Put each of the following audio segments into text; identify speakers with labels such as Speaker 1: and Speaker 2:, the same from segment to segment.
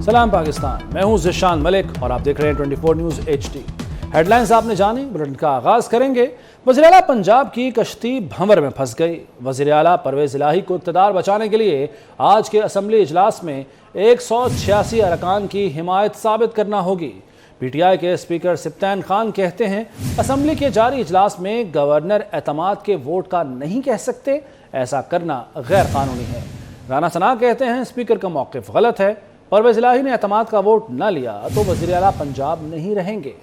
Speaker 1: सलाम पाकिस्तान, मैं हूं ज़िशान मलिक और आप देख रहे हैं 24 न्यूज़ HD। हेडलाइंस आपने जानी, बुलेटिन का आगाज़ करेंगे। वज़ीर आला पंजाब की कश्ती भंवर में फंस गई। वज़ीर आला परवेज़ इलाही को इक़्तिदार बचाने के लिए आज के असम्बली इजलास में 186 अरकान की हिमायत साबित करना होगी। PTI के स्पीकर सिप्तैन खान कहते हैं, असम्बली के जारी इजलास में गवर्नर एतमाद के वोट का नहीं कह सकते, ऐसा करना गैर कानूनी है। राना सना कहते हैं, स्पीकर का मौक़िफ़ गलत है। परवेज़ इलाही ने एतमाद का वोट न लिया तो वज़ीर आला पंजाब नहीं रहेंगे।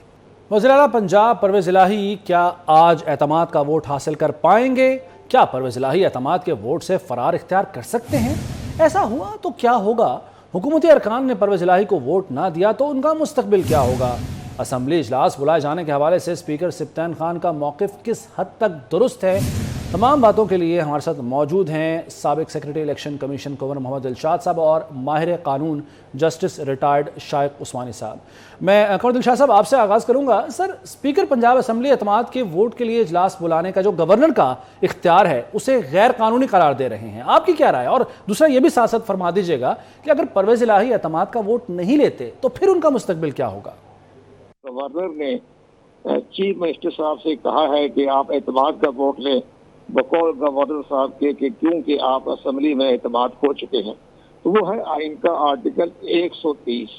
Speaker 1: वज़ीर आला पंजाब परवेज़ इलाही क्या आज एतमाद का वोट हासिल कर पाएंगे? क्या परवेज़ इलाही एतमाद के वोट से फरार इख्तियार कर सकते हैं? ऐसा हुआ तो क्या होगा? हुकूमती अरकान ने परवेज़ इलाही को वोट ना दिया तो उनका मुस्तकबिल क्या होगा? असम्बली इजलास बुलाए जाने के हवाले से स्पीकर सिप्तैन खान का मौक़िफ़ किस हद तक दुरुस्त है? तमाम बातों के लिए हमारे साथ मौजूद हैं साबिक secretary election commission governor Mohammad Dilshad साहब और माहिर कानून जस्टिस रिटायर्ड शाइक उस्मानी साहब। मैं गवर्नर दिलशाद साहब आपसे आगाज़ करूंगा। सर, स्पीकर पंजाब असम्बली एतमाद के वोट के लिए इजलास बुलाने का जो गवर्नर का इख्तियार है उसे गैर कानूनी करार दे रहे हैं, आपकी क्या राय है? और दूसरा ये भी साथ साथ फरमा दीजिएगा कि अगर परवेज़ इलाही एतमाद का वोट नहीं लेते तो फिर उनका मुस्तकबिल क्या होगा?
Speaker 2: गवर्नर ने चीफ मिनिस्टर साहब से कहा है कि आप एतमाद का वोट लें बकौल गवर्नर साहब के कि क्योंकि आप असम्बली में एतमाद खो चुके हैं। तो वो है आइन का आर्टिकल 130।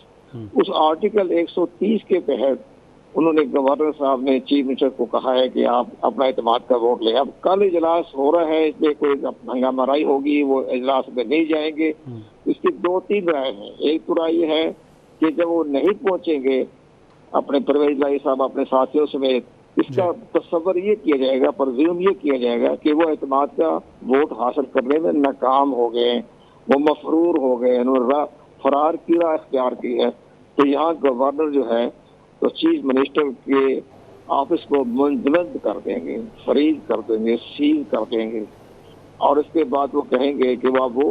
Speaker 2: उस आर्टिकल 130 के तहत उन्होंने गवर्नर साहब ने चीफ मिनिस्टर को कहा है कि आप अपना एतमाद का वोट लें। अब कल इजलास हो रहा है, इसमें कोई हंगामाराई होगी, वो इजलास में नहीं जाएंगे। इसकी 2-3 राय हैं। एक तो राय है कि जब वो नहीं पहुंचेंगे अपने परवेज़ इलाही साहब अपने साथियों समेत, इसका तस्वर ये किया जाएगा, परज्यूम ये किया जाएगा कि वो एतमाद का वोट हासिल करने में नाकाम हो गए, वो मफरूर हो गए, उन्होंने फरार की राह इख्तियार की है। तो यहाँ गवर्नर जो है तो चीफ मिनिस्टर के ऑफिस को मुंजमद कर देंगे, फ्रीज कर देंगे, सील कर देंगे और इसके बाद वो कहेंगे कि वो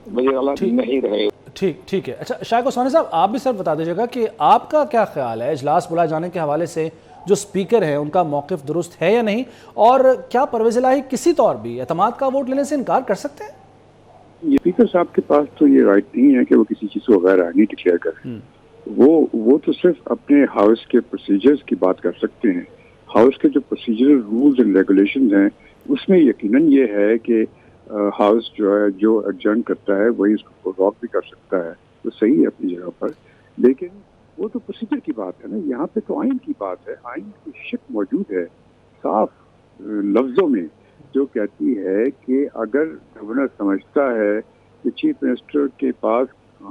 Speaker 2: वज़ीर आला नहीं रहे।
Speaker 1: ठीक है। अच्छा, शाइक उस्मानी साहब, आप भी सर बता दीजिएगा कि आपका क्या ख्याल है इजलास बुलाए जाने के हवाले से? जो स्पीकर है उनका मौक़िफ़ दुरुस्त है या नहीं, और क्या परवेज़ इलाही किसी तौर भी एतमाद का वोट लेने से इनकार कर सकते हैं?
Speaker 3: ये स्पीकर साहब के पास तो ये राइट नहीं है कि वो किसी चीज़ को गैर आईनी डिक्लेयर करें। वो तो सिर्फ अपने हाउस के प्रोसीजर्स की बात कर सकते हैं। हाउस के जो प्रोसीजरल रूल्स एंड रेगुलेशंस हैं उसमें यकीनन ये है कि हाउस जो है जो एडजर्न करता है वही उसको प्रोवोक भी कर सकता है, तो सही है अपनी जगह पर। लेकिन वो तो प्रोसीजर की बात है ना, यहाँ पे तो आइन की बात है। आइन की शिक मौजूद है साफ लफ्जों में जो कहती है कि अगर गवर्नर समझता है कि चीफ मिनिस्टर के पास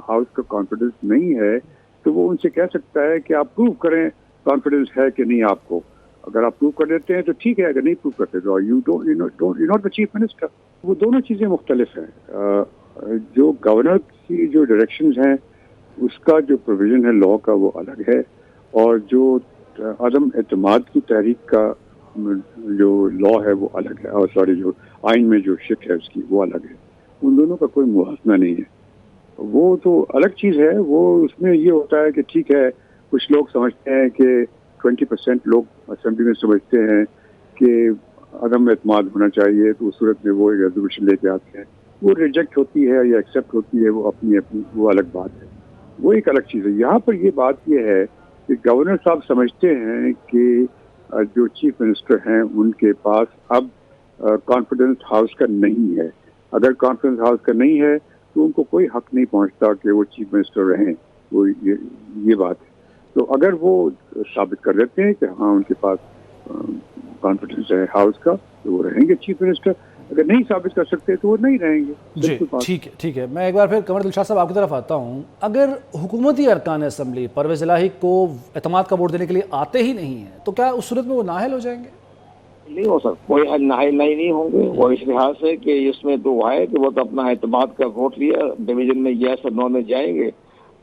Speaker 3: हाउस का कॉन्फिडेंस नहीं है तो वो उनसे कह सकता है कि आप प्रूव करें कॉन्फिडेंस है कि नहीं आपको। अगर आप प्रूव कर देते हैं तो ठीक है, अगर नहीं प्रूव करते तो you not the chief minister. वो दोनों चीज़ें मुख्तलिफ हैं। जो गवर्नर की जो डायरेक्शंस हैं उसका जो प्रोविज़न है लॉ का वो अलग है, और जो अदम एतमाद की तहरीक का जो लॉ है वो अलग है, और सॉरी जो आइन में जो शिक है उसकी वो अलग है। उन दोनों का कोई मुवाजना नहीं है, वो तो अलग चीज़ है। वो उसमें ये होता है कि ठीक है, कुछ लोग समझते हैं कि 20% लोग असेंबली में समझते हैं कि अदम एतमाद होना चाहिए, तो उस सूरत में वो एक रेजोल्यूशन लेके आते हैं। वो रिजेक्ट होती है या एक्सेप्ट होती है, वो अपनी वो अलग बात है, वो एक अलग चीज़ है। यहाँ पर ये बात ये है कि गवर्नर साहब समझते हैं कि जो चीफ मिनिस्टर हैं उनके पास अब कॉन्फिडेंस हाउस का नहीं है। अगर कॉन्फिडेंस हाउस का नहीं है तो उनको कोई हक नहीं पहुँचता कि वो चीफ मिनिस्टर रहें। वो ये बात है। तो अगर वो साबित कर देते हैं कि हाँ उनके पास कॉन्फिडेंस है हाउस का तो वो रहेंगे चीफ मिनिस्टर। अगर नहीं साबित कर सकते तो वो नहीं रहेंगे।
Speaker 1: जी, ठीक है। मैं एक बार फिर गवर्नर दिलशाद साहब आपकी तरफ आता हूँ। अगर हुकूमती अरकान असम्बली परवेज़ इलाही को एतमाद का वोट देने के लिए आते ही नहीं है तो क्या उस सूरत में वो नाअहल हो जाएंगे?
Speaker 2: नहीं हो सकता, कोई नाअहल नहीं होंगे। वो इस लिहाज से कि इसमें तो है कि वो तो अपना एतमाद का वोट लिया, डिवीजन में यस और नो में जाएंगे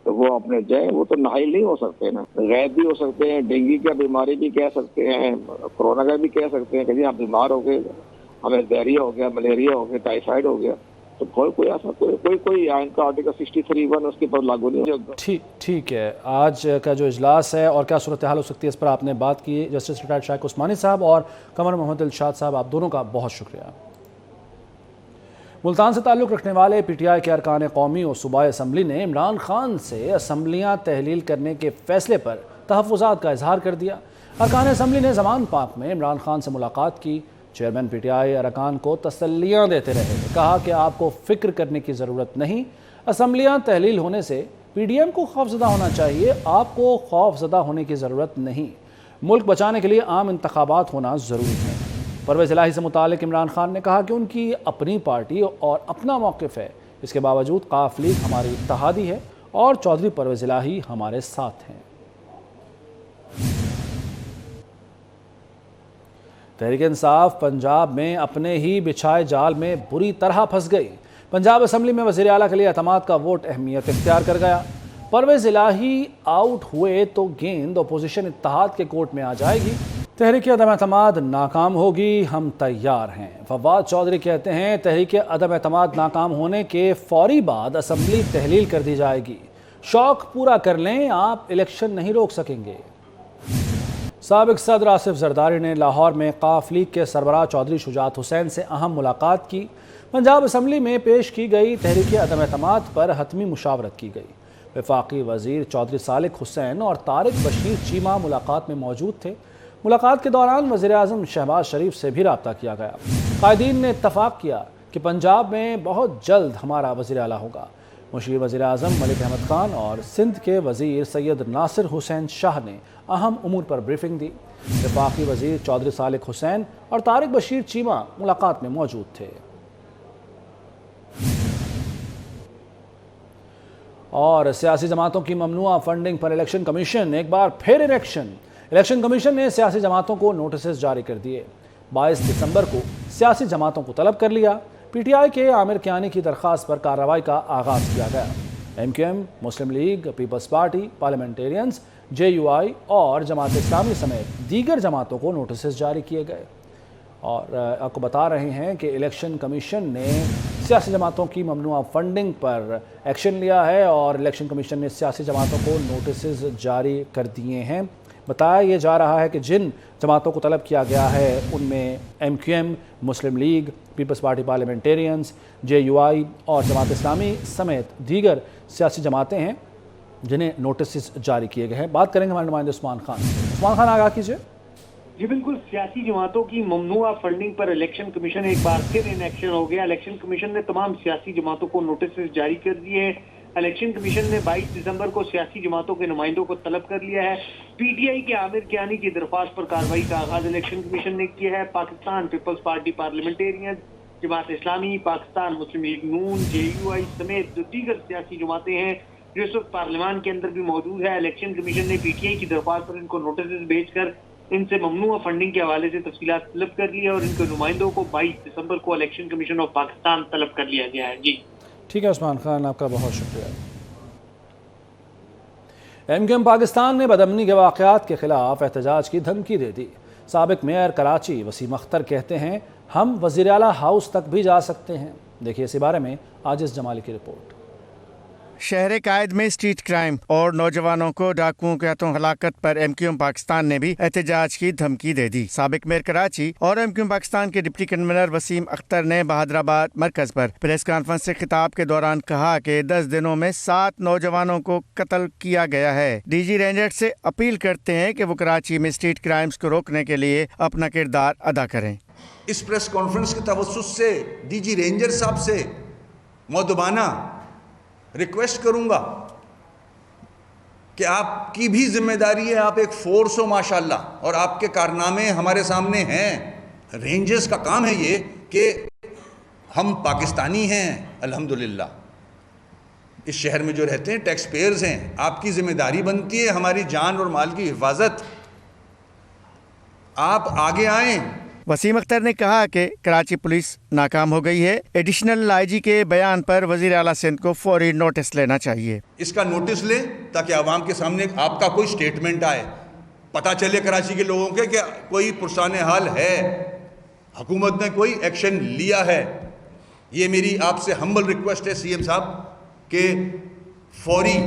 Speaker 2: तो वो अपने जाए, वो तो नाअहल नहीं हो सकते ना। गैब भी हो सकते हैं, डेंगू का बीमारी भी कह सकते हैं, कोरोना का भी कह सकते हैं कि जी आप बीमार हो गए, हमें डायरिया हो गया, मलेरिया हो गया, टाइफाइड हो गया, तो कोई ऐसा कोई आइन का आर्टिकल 63(1) उसके पर लागू नहीं होगा।
Speaker 1: ठीक है। आज का जो इजलास है और क्या सूरत हाल हो सकती है इस पर आपने बात की। जस्टिस रिटायर्ड शाइक उस्मानी साहब और गवर्नर मोहम्मद दिलशाद साहब, आप दोनों का बहुत शुक्रिया। ملتان سے تعلق رکھنے والے پی ٹی آئی کے ارکان قومی اور صوبائی اسمبلی نے عمران خان سے اسمبلیاں تحلیل کرنے کے فیصلے پر تحفظات کا اظہار کر دیا۔ ارکان اسمبلی نے زمان پاک میں عمران خان سے ملاقات کی۔ چیئرمین پی ٹی آئی ارکان کو تسلیاں دیتے رہے، کہا کہ آپ کو فکر کرنے کی ضرورت نہیں، اسمبلیاں تحلیل ہونے سے پی ڈی ایم کو خوفزدہ ہونا چاہیے، آپ کو خوفزدہ ہونے کی ضرورت نہیں، ملک بچانے کے لیے عام انتخابات ہونا ضروری ہے۔ پرویز الہی سے متعلق عمران خان نے کہا کہ ان کی اپنی پارٹی اور اپنا موقف ہے، اس کے باوجود قاف لیگ ہماری اتحادی ہے اور چودھری پرویز الہی ہمارے ساتھ ہیں۔ تحریک انصاف پنجاب میں اپنے ہی بچھائے جال میں بری طرح پھنس گئی۔ پنجاب اسمبلی میں وزیر اعلیٰ کے لیے اعتماد کا ووٹ اہمیت اختیار کر گیا۔ پرویز الہی آؤٹ ہوئے تو گیند اپوزیشن اتحاد کے کورٹ میں آ جائے گی۔ تحریک عدم اعتماد ناکام ہوگی، ہم تیار ہیں۔ فواد چودھری کہتے ہیں تحریک عدم اعتماد ناکام ہونے کے فوری بعد اسمبلی تحلیل کر دی جائے گی۔ شوق پورا کر لیں، آپ الیکشن نہیں روک سکیں گے۔ سابق صدر آصف زرداری نے لاہور میں قاف لیگ کے سربراہ چودھری شجاعت حسین سے اہم ملاقات کی۔ پنجاب اسمبلی میں پیش کی گئی تحریک عدم اعتماد پر حتمی مشاورت کی گئی۔ وفاقی وزیر چودھری صالح حسین اور طارق بشیر چیمہ ملاقات میں موجود تھے۔ ملاقات کے دوران وزیر اعظم شہباز شریف سے بھی رابطہ کیا گیا۔ قائدین نے اتفاق کیا کہ پنجاب میں بہت جلد ہمارا وزیر اعلیٰ ہوگا۔ مشیر وزیر اعظم ملک احمد خان اور سندھ کے وزیر سید ناصر حسین شاہ نے اہم امور پر بریفنگ دی۔ وفاقی وزیر چودھری صالح حسین اور طارق بشیر چیمہ ملاقات میں موجود تھے۔ اور سیاسی جماعتوں کی ممنوعہ فنڈنگ پر الیکشن کمیشن ایک بار پھر ان ایکشن۔ الیکشن کمیشن نے سیاسی جماعتوں کو نوٹسز جاری کر دیے۔ 22 دسمبر کو سیاسی جماعتوں کو طلب کر لیا۔ پی ٹی آئی کے عامر کیانی کی درخواست پر کارروائی کا آغاز کیا گیا۔ M Q M, Muslim League, Peoples Party, Parliamentarians, J U I اور جماعت اسلامی سمیت دیگر جماعتوں کو نوٹسز جاری کیے گئے۔ اور آپ کو بتا رہے ہیں کہ الیکشن کمیشن نے سیاسی جماعتوں کی ممنوعہ فنڈنگ پر ایکشن لیا ہے اور الیکشن کمیشن نے سیاسی جماعتوں کو نوٹسز جاری کر دیے ہیں۔ بتایا یہ جا رہا ہے کہ جن جماعتوں کو طلب کیا گیا ہے ان میں M Q M, Muslim League, Peoples Party Parliamentarians, J U I اور جماعت اسلامی سمیت دیگر سیاسی جماعتیں ہیں جنہیں نوٹسز جاری کیے گئے ہیں۔ بات کریں گے ہمارے نمائندے عثمان خان۔ عثمان خان آگاہ کیجیے۔
Speaker 4: جی بالکل، سیاسی جماعتوں کی ممنوعہ فنڈنگ پر الیکشن کمیشن ایک بار پھر ان ایکشن ہو گیا۔ الیکشن کمیشن نے تمام سیاسی جماعتوں کو نوٹسز جاری کر دیے ہیں۔ الیکشن کمیشن نے 22 دسمبر کو سیاسی جماعتوں کے نمائندوں کو طلب کر لیا ہے۔ پی ٹی آئی کے عامر کیانی کی درخواست پر کارروائی کا آغاز الیکشن کمیشن نے کیا ہے۔ Pakistan Peoples party parliamentarian, Jamaat Islami, Pakistan مسلم لیگ نون، جے یو آئی سمیت جو دیگر سیاسی جماعتیں ہیں جو اس وقت پارلیمان کے اندر بھی موجود ہے، الیکشن کمیشن نے پی ٹی آئی کی درخواست پر ان کو نوٹسز بھیج کر ان سے ممنوعہ فنڈنگ کے حوالے سے تفصیلات طلب کر لی ہے اور ان کے نمائندوں کو 22 دسمبر کو الیکشن کمیشن آف پاکستان طلب کر لیا گیا ہے۔ جی
Speaker 1: ٹھیک ہے عثمان خان، آپ کا بہت شکریہ۔ ایم کیو ایم پاکستان نے بدامنی کے واقعات کے خلاف احتجاج کی دھمکی دے دی۔ سابق میئر کراچی وسیم اختر کہتے ہیں ہم وزیر اعلیٰ ہاؤس تک بھی جا سکتے ہیں۔ دیکھیے اسی بارے میں عاجز جمالی کی رپورٹ۔
Speaker 5: شہر قائد میں اسٹریٹ کرائم اور نوجوانوں کو ڈاکوؤں کے ہاتھوں ہلاکت پر ایم کیو ایم پاکستان نے بھی احتجاج کی دھمکی دے دی۔ سابق میئر کراچی اور ایم کیو ایم پاکستان کے ڈپٹی کنوینر وسیم اختر نے بہادرآباد مرکز پر پریس کانفرنس سے خطاب کے دوران کہا کہ 10 دنوں میں 7 نوجوانوں کو قتل کیا گیا ہے۔ ڈی جی رینجر سے اپیل کرتے ہیں کہ وہ کراچی میں اسٹریٹ کرائمز کو روکنے کے لیے اپنا کردار ادا کریں۔
Speaker 6: اس پریس کانفرنس کے توسط سے ڈی جی رینجر صاحب سے مؤدبانہ ریکویسٹ کروں گا کہ آپ کی بھی ذمہ داری ہے، آپ ایک فورس ہو ماشاءاللہ اور آپ کے کارنامے ہمارے سامنے ہیں۔ رینجرز کا کام ہے یہ کہ ہم پاکستانی ہیں الحمدللہ، اس شہر میں جو رہتے ہیں ٹیکس پیئرز ہیں، آپ کی ذمہ داری بنتی ہے ہماری جان اور مال کی حفاظت۔ آپ آگے آئیں۔
Speaker 5: وسیم اختر نے کہا کہ کراچی پولیس ناکام ہو گئی ہے۔ ایڈیشنل آئی جی کے بیان پر وزیر اعلیٰ سندھ کو فوری نوٹس لینا چاہیے۔
Speaker 6: اس کا نوٹس لیں تاکہ عوام کے سامنے آپ کا کوئی سٹیٹمنٹ آئے، پتہ چلے کراچی کے لوگوں کے کہ کوئی پرسان حال ہے، حکومت نے کوئی ایکشن لیا ہے۔ یہ میری آپ سے ہمبل ریکویسٹ ہے سی ایم صاحب کہ فوری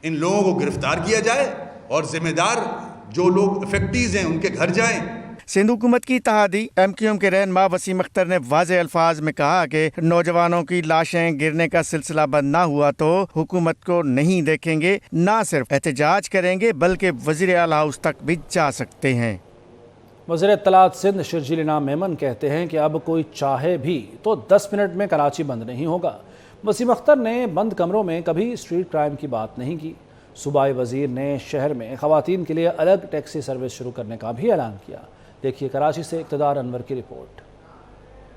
Speaker 6: ان لوگوں کو گرفتار کیا جائے اور ذمہ دار جو لوگ افیکٹیز ہیں ان کے گھر جائیں۔
Speaker 5: सिंध हुकूमत की इत्तेहादी MQM के रहनुमा वसीम अख्तर ने वाज़ेह अल्फाज में कहा कि नौजवानों की लाशें गिरने का सिलसिला बंद ना हुआ तो हुकूमत को नहीं देखेंगे, ना सिर्फ एहतजाज करेंगे बल्कि वज़ीर आला हाउस तक भी जा सकते हैं।
Speaker 1: वज़ीर इत्तलात सिंध शर्जील इनाम मेमन कहते हैं कि अब कोई चाहे भी तो 10 मिनट में कराची बंद नहीं होगा। वसीम अख्तर ने बंद कमरों में कभी स्ट्रीट क्राइम की बात नहीं की। सूबाई वज़ीर ने शहर में ख़वातीन के लिए अलग टैक्सी सर्विस शुरू करने का भी ऐलान किया। देखिए कराची से इक़्तिदार अनवर की report.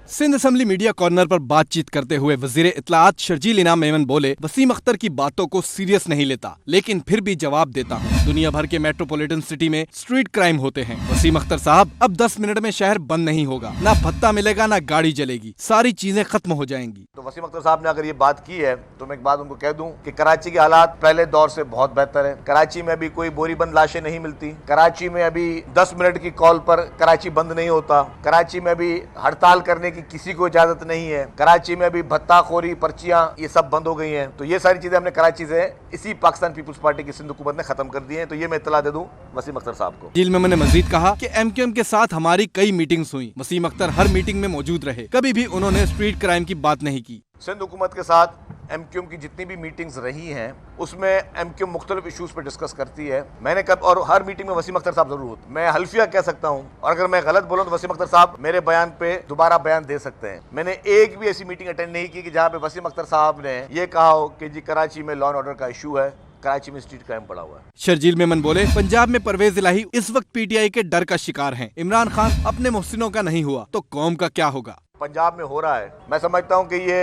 Speaker 7: Sindh assembly media corner पर बातचीत करते हुए वज़ीर इत्तलात शर्जील इनाम मेमन बोले, वसीम अख्तर की बातों को सीरियस नहीं लेता, लेकिन फिर भी जवाब देता हूँ। दुनिया भर के मेट्रोपॉलिटन सिटी में स्ट्रीट क्राइम होते हैं। वसीम अख्तर साहब, अब 10 मिनट में शहर बंद नहीं होगा, ना भत्ता मिलेगा ना गाड़ी चलेगी, सारी चीजें खत्म हो जाएंगी।
Speaker 8: तो वसीम अख्तर साहब ने अगर ये बात की है तो मैं एक बात उनको कह दूं कि कराची के हालात पहले दौर से बहुत बेहतर है। कराची में अभी कोई बोरीबंद लाशें नहीं मिलती। कराची में अभी 10 मिनट की कॉल पर कराची बंद नहीं होता। कराची में अभी हड़ताल करने की किसी को इजाजत नहीं है। कराची में अभी भत्ताखोरी, पर्चियां, ये सब बंद हो गई हैं। तो ये सारी चीजें हमने कराची से इसी पाकिस्तान पीपुल्स पार्टी की सिंध हुकूमत ने खत्म कर दी हैं। तो ये मैं इत्तला दे दूं वसीम अख्तर साहब को।
Speaker 7: शर्जील मेमन ने मजीद कहा कि MQM के साथ हमारी कई मीटिंग्स हुई। वसीम अख्तर हर मीटिंग में मौजूद रहे, कभी भी उन्होंने स्ट्रीट क्राइम की बात नहीं की।
Speaker 8: सिंध हुकूमत के साथ MQM की जितनी भी मीटिंग्स रही हैं उसमें MQM मुख्तलिफ इशूज़ पर डिस्कस करती है। मैंने कब और हर मीटिंग में वसीम अख्तर साहब जरूर होते। मैं हल्फिया कह सकता हूँ और अगर मैं गलत बोलूँ तो वसीम अख्तर साहब मेरे बयान पे दोबारा बयान दे सकते हैं। मैंने एक भी ऐसी मीटिंग अटेंड नहीं की कि जहाँ पे वसीम अख्तर साहब ने ये कहा हो कि जी कराची में लॉ एंड ऑर्डर का इशू है, कराची में स्ट्रीट क्राइम पड़ा हुआ है।
Speaker 7: शर्जील मेमन बोले, पंजाब में परवेज इलाही इस वक्त PTI के डर का शिकार हैं। इमरान खान अपने मुहसिनों का नहीं हुआ तो कौम का क्या होगा।
Speaker 8: पंजाब में हो रहा है, मैं समझता हूँ कि ये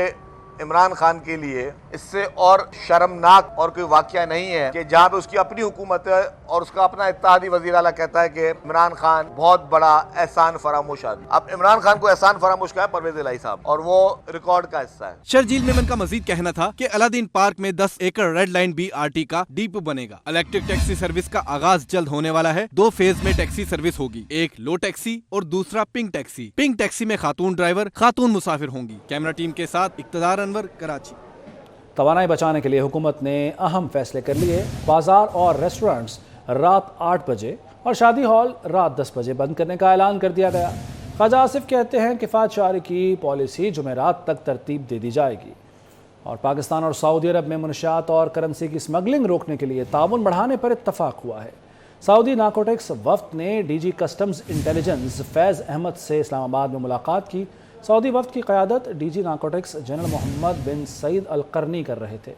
Speaker 8: इमरान खान के लिए इससे और शर्मनाक और कोई वाकया नहीं है कि जहाँ पे उसकी अपनी हुकूमत है और उसका अपना इत्तेहादी वज़ीर आला कहता है कि इमरान खान बहुत बड़ा एहसान फरामोश आदमी। अब इमरान खान को एहसान फरामोश का है परवेज इलाही साहब, और वो रिकॉर्ड का हिस्सा है।
Speaker 7: शर्जील मेमन का मजीद कहना था कि अलादीन पार्क में 10 एकड़ रेड लाइन BRT का डिपो बनेगा। इलेक्ट्रिक टैक्सी सर्विस का आगाज जल्द होने वाला है। 2 फेज में टैक्सी सर्विस होगी, एक लो टैक्सी और दूसरा पिंक टैक्सी। पिंक टैक्सी में खातून ड्राइवर, खातून मुसाफिर होंगी। कैमरा टीम के साथ इक़्तिदार अनवर, कराची।
Speaker 1: तवानाई बचाने के लिए हुकूमत ने अहम फैसले कर लिए। बाजार और रेस्टोरेंट्स रात 8 बजे और शादी हॉल रात 10 बजे बंद करने का ऐलान कर दिया गया। ख्वाजा आसिफ कहते हैं किफ़ायत जारी की पॉलिसी जुमेरात तक तरतीब दे दी जाएगी। और पाकिस्तान और सऊदी अरब में मुनशियात और करेंसी की स्मगलिंग रोकने के लिए ताउन बढ़ाने पर इत्तफाक हुआ है। सऊदी नारकोटिक्स वफ्द ने DG कस्टम्स इंटेलिजेंस फैज़ अहमद से इस्लामाबाद में मुलाकात की। सऊदी वफ्द की क़यादत DG नारकोटिक्स जनरल मोहम्मद बिन सईद अल करनी कर रहे थे।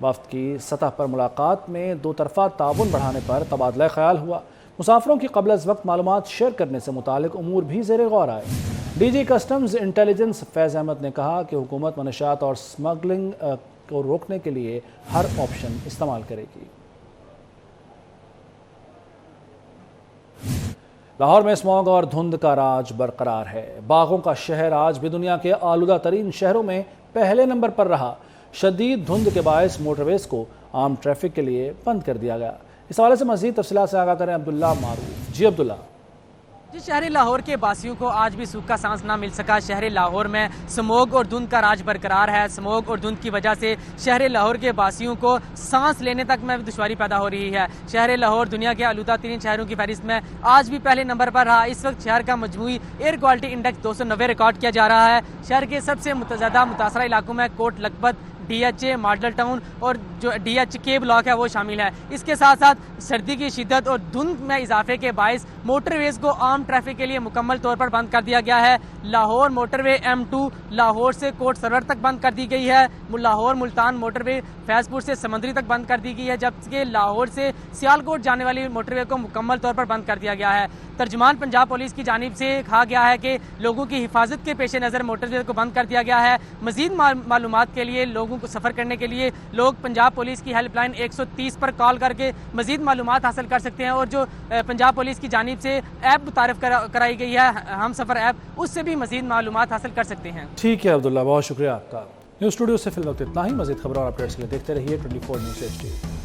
Speaker 1: वफ्द की सतह पर मुलाकात में दो तरफ़ा ताउन बढ़ाने पर तबादला ख्याल हुआ। मुसाफिरों की क़ब्ल अज़ वक्त मालूमात शेयर करने से मुतालिक उमूर भी ज़ेर गौर आए। DG कस्टम्स इंटेलिजेंस फैज़ अहमद ने कहा कि हुकूमत मनशियात और स्मगलिंग को रोकने के लिए हर ऑप्शन इस्तेमाल करेगी। लाहौर में स्मॉग और धुंध का राज बरकरार है। बागों का शहर आज भी दुनिया के आलूदा तरीन शहरों में पहले नंबर पर रहा। शदीद धुंध के बायस मोटरवेज को आम ट्रैफिक के लिए बंद कर दिया गया। इस हवाले से मज़ीद तफसीलात से आगाह करें अब्दुल्ला मारूफ। जी अब्दुल्ला।
Speaker 9: जी, शहर लाहौर के बासियों को आज भी सूखा सांस ना मिल सका। शहर लाहौर में स्मोग और धुंध का राज बरकरार है। स्मोग और धुंध की वजह से शहर लाहौर के बासियों को सांस लेने तक में दुश्वारी पैदा हो रही है। शहर लाहौर दुनिया के आलूदा तरीन शहरों की फहरिस्त में आज भी पहले नंबर पर रहा। इस वक्त शहर का मजमूई एयर क्वालिटी इंडेक्स 290 रिकॉर्ड किया जा रहा है। शहर के सबसे ज़्यादा मुतासरा इलाकों में Kot Lakhpat, DHA, model town और जो DHK ब्लॉक है वो शामिल है। इसके साथ साथ सर्दी की शिद्दत और धुंध में इजाफे के बायस मोटरवेज को आम ट्रैफिक के लिए मुकम्मल तौर पर बंद कर दिया गया है। लाहौर मोटरवे M2 लाहौर से कोट सरवर तक बंद कर दी गई है। लाहौर मुल्तान मोटरवे फैजपुर से समंदरी तक बंद कर दी गई है, जबकि लाहौर से सियालकोट जाने वाली मोटरवे को मुकम्मल तौर पर बंद कर दिया गया है। तर्जुमान पंजाब पुलिस की जानिब से कहा गया है कि लोगों की हिफाजत के पेश नज़र मोटरवे को बंद कर दिया गया है। मजीद मालूमात के लिए लोगों को सफ़र करने के लिए लोग पंजाब पुलिस की हेल्पलाइन 130 पर कॉल करके मजीद मालूमात हासिल कर सकते हैं। और जो पंजाब पुलिस की जानिब से ऐप मुतारिफ कराई गई है हम सफ़र ऐप, उससे भी मजीद मालूमात हासिल कर सकते हैं। ठीक है अब्दुल्ला, बहुत शुक्रिया आपका। न्यूज़ स्टूडियो से फिल वक्त इतना ही। मजीद खबरों और अपडेट्स के लिए देखते रहिए 24 न्यूज़ HD।